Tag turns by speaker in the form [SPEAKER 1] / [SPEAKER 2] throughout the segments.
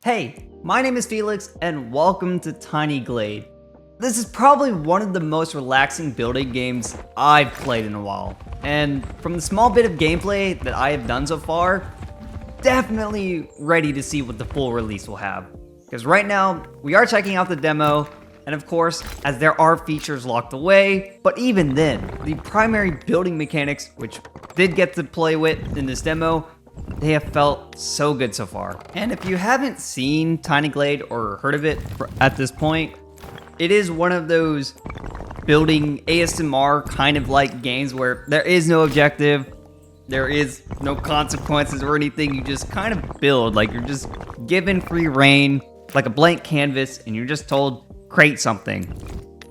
[SPEAKER 1] Hey, my name is Felix and welcome to Tiny Glade. This is probably one of the most relaxing building games I've played in a while. And from the small bit of gameplay that I have done so far, definitely ready to see what the full release will have. Because right now, we are checking out the demo, and of course, as there are features locked away, but even then, the primary building mechanics, which did get to play with in this demo, they have felt so good so far. And if you haven't seen Tiny Glade or heard of it at this point, it is one of those building ASMR kind of like games where there is no objective, there is no consequences or anything. You just kind of build, like you're just given free reign, like a blank canvas, and you're just told, create something.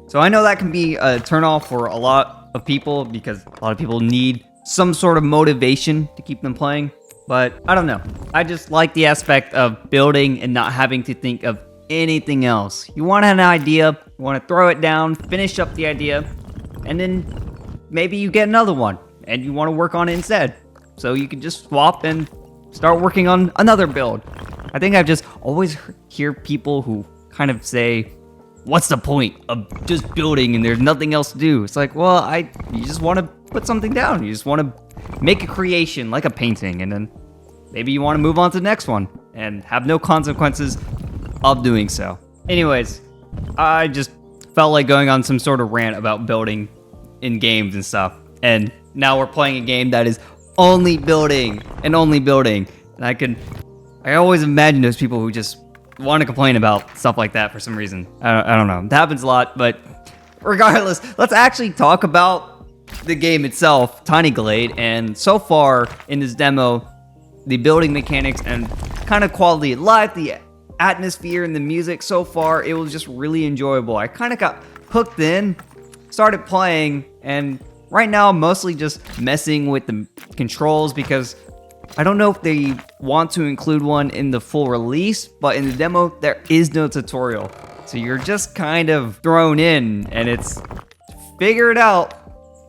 [SPEAKER 1] So I know that can be a turnoff for a lot of people because a lot of people need some sort of motivation to keep them playing. But I don't know. I just like the aspect of building and not having to think of anything else. You want an idea, you want to throw it down, finish up the idea, and then maybe you get another one and you want to work on it instead. So you can just swap and start working on another build. I think I've just always hear people who kind of say, what's the point of just building and there's nothing else to do? It's like, well, you just want to put something down. You just want to make a creation like a painting, and then maybe you want to move on to the next one and have no consequences of doing so. Anyways, I just felt like going on some sort of rant about building in games and stuff. And now we're playing a game that is only building and only building. And I always imagine those people who just want to complain about stuff like that for some reason. I don't know. It happens a lot, but regardless, let's actually talk about the game itself, Tiny Glade. And so far in this demo, the building mechanics and kind of quality of life, the atmosphere and the music, so far it was just really enjoyable. I kind of got hooked in, started playing, and right now I'm mostly just messing with the controls because I don't know if they want to include one in the full release, but in the demo there is no tutorial. So you're just kind of thrown in and it's figure it out.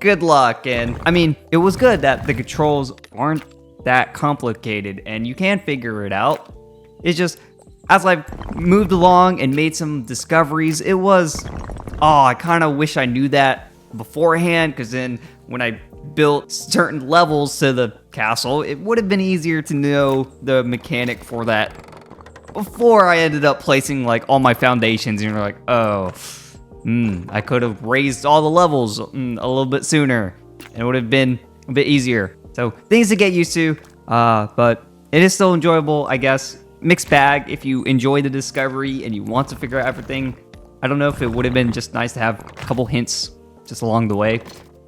[SPEAKER 1] Good luck. And I mean, it was good that the controls aren't that complicated and you can figure it out. It's just, as I've moved along and made some discoveries, it was, I kind of wish I knew that beforehand, because then when I built certain levels to the castle, it would have been easier to know the mechanic for that before I ended up placing like all my foundations, and you're like, I could have raised all the levels a little bit sooner, and it would have been a bit easier. So things to get used to, but it is still enjoyable, I guess. Mixed bag if you enjoy the discovery and you want to figure out everything. I don't know if it would have been just nice to have a couple hints just along the way.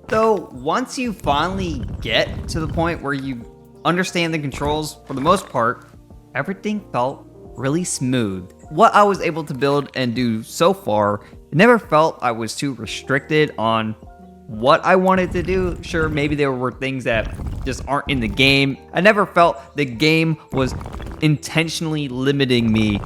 [SPEAKER 1] Though once you finally get to the point where you understand the controls, for the most part, everything felt really smooth. What I was able to build and do so far, it never felt I was too restricted on what I wanted to do. Sure, maybe there were things that just aren't in the game. I never felt the game was intentionally limiting me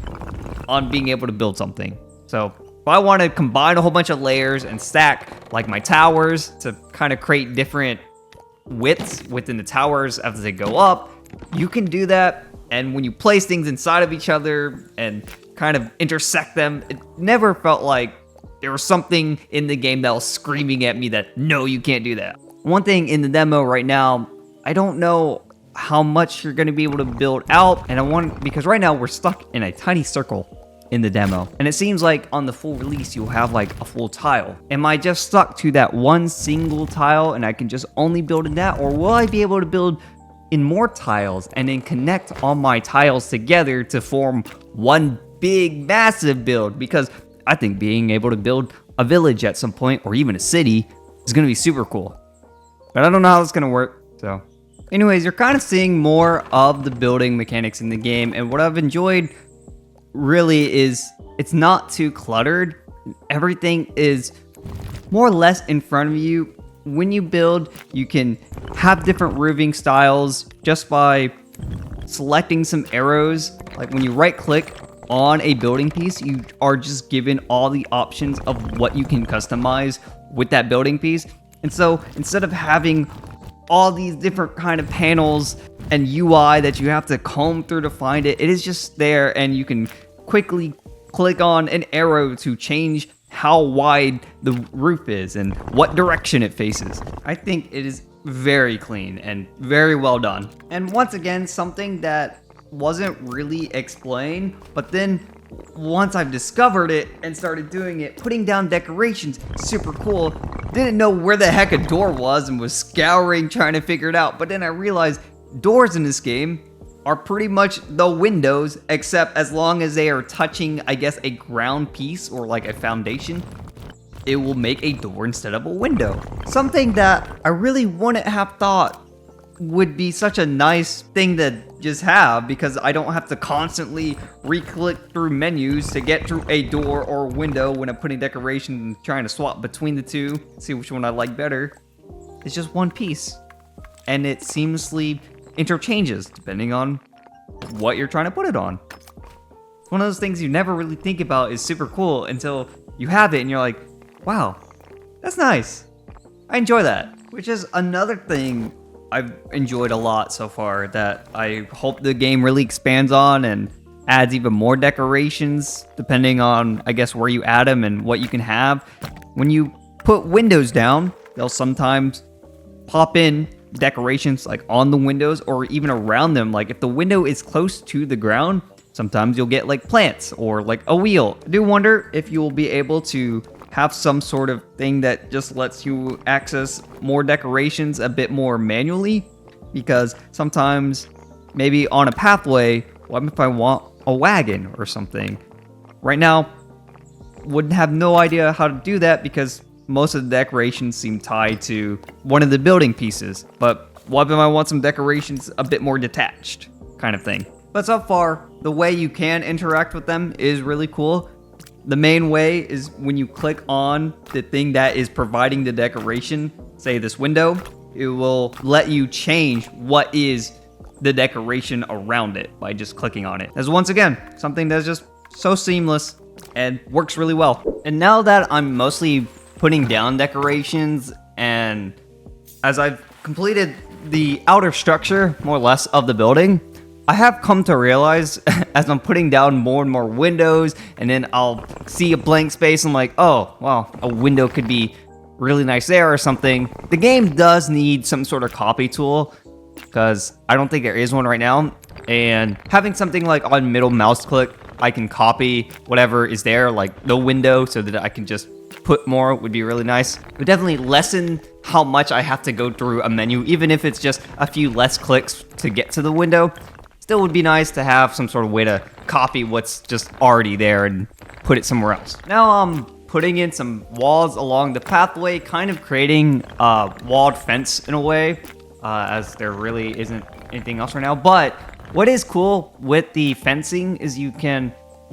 [SPEAKER 1] on being able to build something. So if I want to combine a whole bunch of layers and stack like my towers to kind of create different widths within the towers as they go up, you can do that. And when you place things inside of each other and kind of intersect them, it never felt like there was something in the game that was screaming at me that, no, you can't do that. One thing in the demo right now, I don't know how much you're going to be able to build out, and because right now we're stuck in a tiny circle in the demo, and it seems like on the full release you'll have like a full tile. Am I just stuck to that one single tile and I can just only build in that, or will I be able to build in more tiles and then connect all my tiles together to form one big massive build? Because I think being able to build a village at some point, or even a city, is going to be super cool. But I don't know how it's going to work. So anyways, you're kind of seeing more of the building mechanics in the game, and what I've enjoyed really is it's not too cluttered. Everything is more or less in front of you. When you build, you can have different roofing styles just by selecting some arrows. Like when you right click on a building piece, you are just given all the options of what you can customize with that building piece. And so instead of having all these different kind of panels and UI that you have to comb through to find it. It is just there, and you can quickly click on an arrow to change how wide the roof is and what direction it faces. I think it is very clean and very well done. And once again, something that wasn't really explained, but then once I've discovered it and started doing it, putting down decorations, super cool. Didn't know where the heck a door was and was scouring trying to figure it out, but then I realized doors in this game are pretty much the windows, except as long as they are touching, I guess, a ground piece or like a foundation, it will make a door instead of a window. Something that I really wouldn't have thought would be such a nice thing to just have, because I don't have to constantly re-click through menus to get through a door or window when I'm putting decorations and trying to swap between the two, see which one I like better. It's just one piece, and it seamlessly interchanges depending on what you're trying to put it on. It's one of those things you never really think about is super cool until you have it and you're like, wow, that's nice. I enjoy that, which is another thing I've enjoyed a lot so far that I hope the game really expands on and adds even more decorations depending on, I guess, where you add them and what you can have. When you put windows down, they'll sometimes pop in decorations like on the windows or even around them. Like if the window is close to the ground, sometimes you'll get like plants or like a wheel. I do wonder if you will be able to have some sort of thing that just lets you access more decorations a bit more manually, because sometimes maybe on a pathway, what if I want a wagon or something? Right now, wouldn't have no idea how to do that because most of the decorations seem tied to one of the building pieces. But what if I want some decorations a bit more detached, kind of thing? But so far, the way you can interact with them is really cool. The main way is when you click on the thing that is providing the decoration, say this window, it will let you change what is the decoration around it by just clicking on it. As once again, something that's just so seamless and works really well. And now that I'm mostly putting down decorations, and as I've completed the outer structure, more or less, of the building, I have come to realize as I'm putting down more and more windows, and then I'll see a blank space, I'm like, oh, well, a window could be really nice there or something. The game does need some sort of copy tool, because I don't think there is one right now, and having something like on middle mouse click, I can copy whatever is there, like the window, so that I can just put more would be really nice. It would definitely lessen how much I have to go through a menu, even if it's just a few less clicks to get to the window. Still would be nice to have some sort of way to copy what's just already there and put it somewhere else. Now I'm putting in some walls along the pathway, kind of creating a walled fence in a way, as there really isn't anything else right now. But what is cool with the fencing is you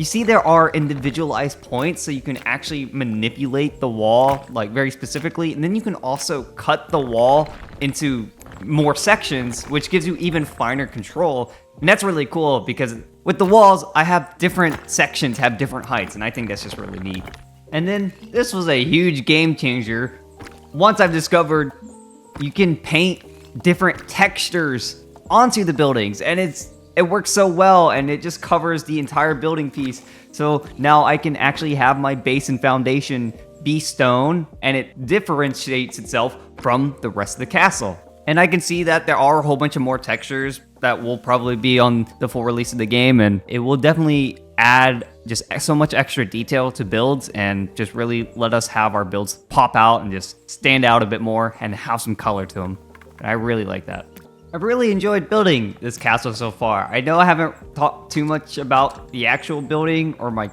[SPEAKER 1] see there are individualized points, so you can actually manipulate the wall like very specifically, and then you can also cut the wall into more sections, which gives you even finer control. And that's really cool because with the walls, I have different sections, have different heights, and I think that's just really neat. And then this was a huge game changer. Once I've discovered you can paint different textures onto the buildings, and it works so well, and it just covers the entire building piece. So now I can actually have my base and foundation be stone, and it differentiates itself from the rest of the castle. And I can see that there are a whole bunch of more textures that will probably be on the full release of the game, and it will definitely add just so much extra detail to builds and just really let us have our builds pop out and just stand out a bit more and have some color to them. And I really like that. I've really enjoyed building this castle so far. I know I haven't talked too much about the actual building or my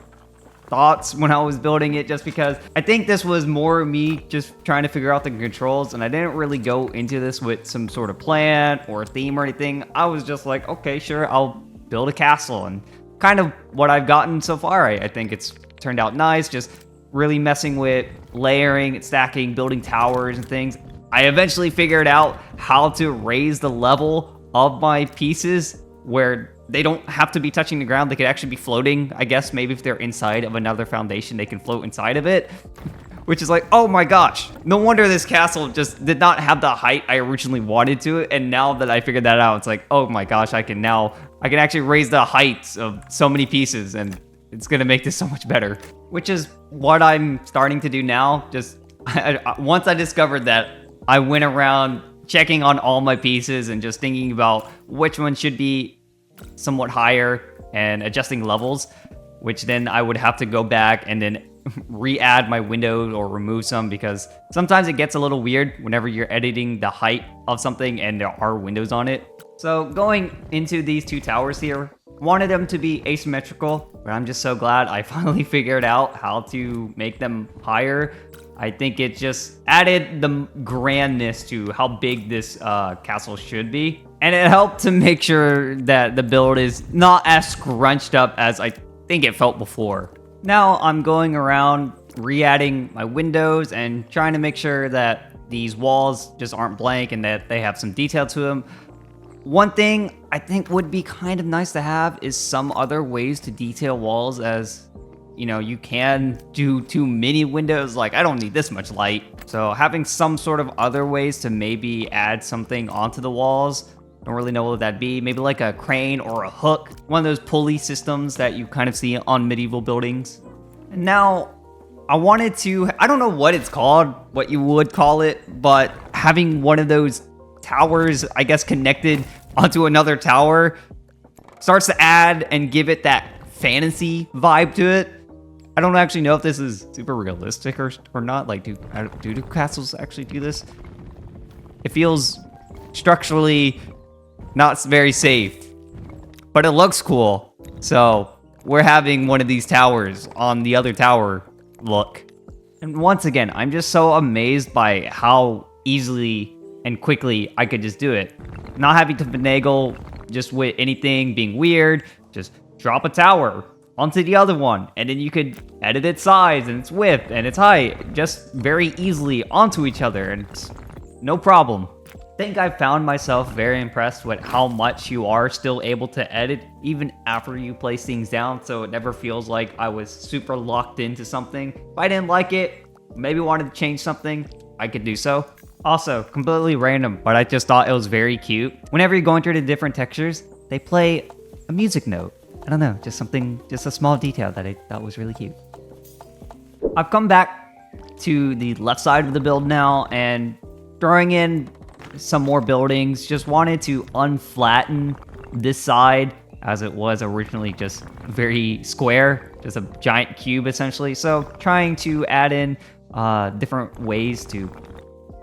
[SPEAKER 1] thoughts when I was building it, just because I think this was more me just trying to figure out the controls, and I didn't really go into this with some sort of plan or a theme or anything. I was just like, okay, sure, I'll build a castle, and kind of what I've gotten so far. I think it's turned out nice, just really messing with layering, stacking, building towers and things. I eventually figured out how to raise the level of my pieces where they don't have to be touching the ground. They could actually be floating. I guess maybe if they're inside of another foundation, they can float inside of it, which is like, oh my gosh, no wonder this castle just did not have the height I originally wanted to. And now that I figured that out, it's like, oh my gosh, I can actually raise the heights of so many pieces, and it's gonna make this so much better. Which is what I'm starting to do now. Just once I discovered that, I went around checking on all my pieces and just thinking about which one should be somewhat higher and adjusting levels, which then I would have to go back and then re-add my windows or remove some, because sometimes it gets a little weird whenever you're editing the height of something and there are windows on it. So going into these two towers here, wanted them to be asymmetrical, but I'm just so glad I finally figured out how to make them higher. I think it just added the grandness to how big this castle should be. And it helped to make sure that the build is not as scrunched up as I think it felt before. Now I'm going around re-adding my windows and trying to make sure that these walls just aren't blank and that they have some detail to them. One thing I think would be kind of nice to have is some other ways to detail walls, as you know, you can do too many windows. Like, I don't need this much light. So having some sort of other ways to maybe add something onto the walls. Don't really know what that'd be. Maybe like a crane or a hook. One of those pulley systems that you kind of see on medieval buildings. And now I wanted to, I don't know what it's called, what you would call it, but having one of those towers, I guess, connected onto another tower starts to add and give it that fantasy vibe to it. I don't actually know if this is super realistic or not. Like, do castles actually do this? It feels structurally not very safe, but it looks cool. So we're having one of these towers on the other tower look. And once again, I'm just so amazed by how easily and quickly I could just do it. Not having to finagle just with anything being weird. Just drop a tower onto the other one, and then you could edit its size and its width and its height just very easily onto each other, and it's no problem. I think I found myself very impressed with how much you are still able to edit even after you place things down, so it never feels like I was super locked into something. If I didn't like it, maybe wanted to change something, I could do so. Also, completely random, but I just thought it was very cute. Whenever you're going through the different textures, they play a music note. I don't know, just a small detail that I thought was really cute. I've come back to the left side of the build now and throwing in some more buildings. Just wanted to unflatten this side, as it was originally just very square, just a giant cube essentially. So trying to add in different ways to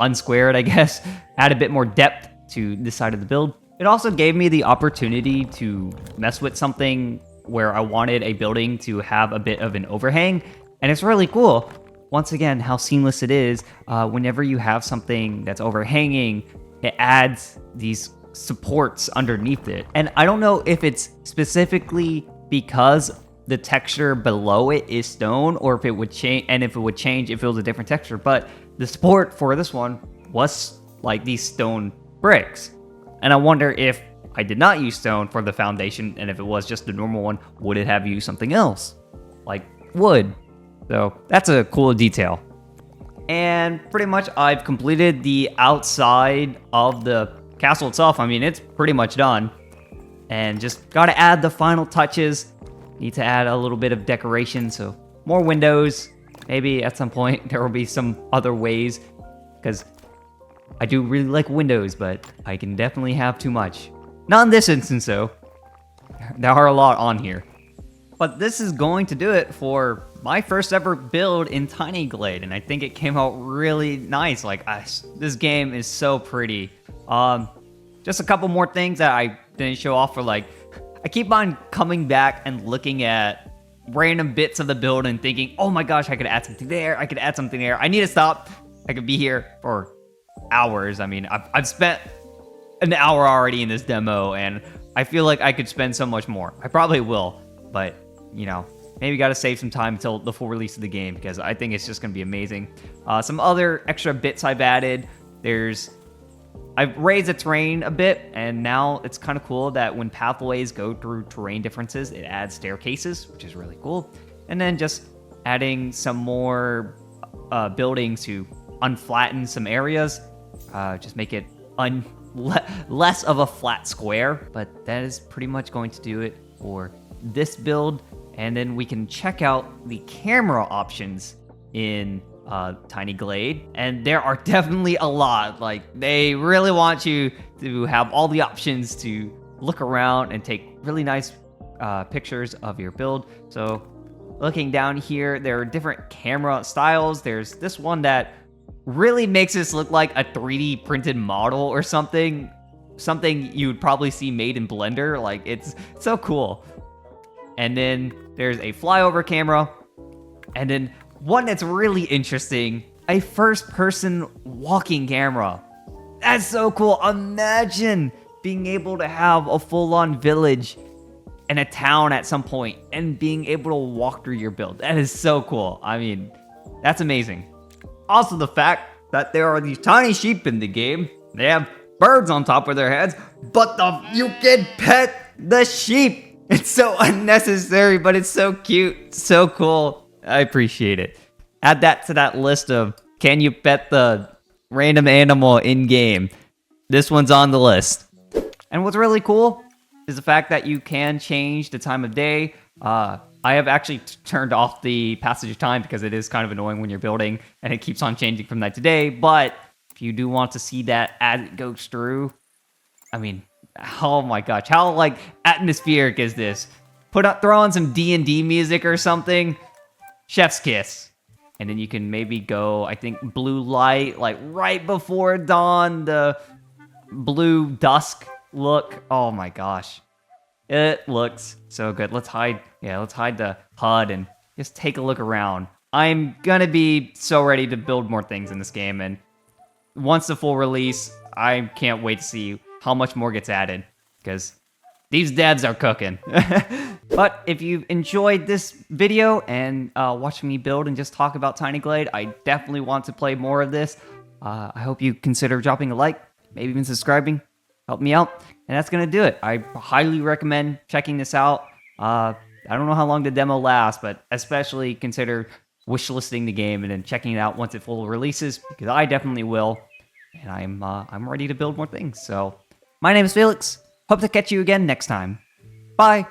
[SPEAKER 1] unsquare it, I guess, add a bit more depth to this side of the build. It also gave me the opportunity to mess with something where I wanted a building to have a bit of an overhang, and it's really cool. Once again, how seamless it is. Whenever you have something that's overhanging, it adds these supports underneath it. And I don't know if it's specifically because the texture below it is stone, or if it would change, and if it would change if it was a different texture, but the support for this one was like these stone bricks. And I wonder if I did not use stone for the foundation, and if it was just the normal one, would it have used something else? Like wood. So that's a cool detail. And pretty much I've completed the outside of the castle itself. I mean, it's pretty much done. And just gotta add the final touches. Need to add a little bit of decoration, so more windows. Maybe at some point there will be some other ways, because I do really like windows, but I can definitely have too much. Not in this instance though. There are a lot on here. But this is going to do it for my first ever build in Tiny Glade, and I think it came out really nice. Like, this game is so pretty. Just a couple more things that I didn't show off for, like, I keep on coming back and looking at random bits of the build and thinking, oh my gosh, I could add something there, I could add something there. I need to stop. I could be here for hours. I mean, I've spent an hour already in this demo, and I feel like I could spend so much more. I probably will, but, you know, maybe got to save some time until the full release of the game, because I think it's just going to be amazing. Some other extra bits I've added. I've raised the terrain a bit, and now it's kind of cool that when pathways go through terrain differences, it adds staircases, which is really cool. And then just adding some more buildings to unflatten some areas, just make it less of a flat square. But that is pretty much going to do it for this build. And then we can check out the camera options in Tiny Glade, and there are definitely a lot. Like, they really want you to have all the options to look around and take really nice pictures of your build. So looking down here, there are different camera styles. There's this one that really makes this look like a 3D printed model or something you would probably see made in Blender. Like, it's so cool. And then there's a flyover camera, and then one that's really interesting, a first-person walking camera. That's so cool. Imagine being able to have a full-on village and a town at some point and being able to walk through your build. That is so cool. I mean, that's amazing. Also, the fact that there are these tiny sheep in the game. They have birds on top of their heads, but you can pet the sheep. It's so unnecessary, but it's so cute, so cool. I appreciate it. Add that to that list of can you pet the random animal in game. This one's on the list. And what's really cool is the fact that you can change the time of day. I have actually turned off the passage of time because it is kind of annoying when you're building and it keeps on changing from night to day. But if you do want to see that as it goes through, I mean, oh my gosh, how like atmospheric is this? Throw on some D&D music or something. Chef's kiss. And then you can maybe go, I think, blue light, like right before dawn, the blue dusk look. Oh my gosh. It looks so good. Let's hide the HUD and just take a look around. I'm gonna be so ready to build more things in this game, and once the full release, I can't wait to see how much more gets added, because these devs are cooking. But if you've enjoyed this video and watching me build and just talk about Tiny Glade, I definitely want to play more of this. I hope you consider dropping a like, maybe even subscribing. Help me out. And that's going to do it. I highly recommend checking this out. I don't know how long the demo lasts, but especially consider wishlisting the game and then checking it out once it full releases, because I definitely will. And I'm ready to build more things. So my name is Felix. Hope to catch you again next time. Bye.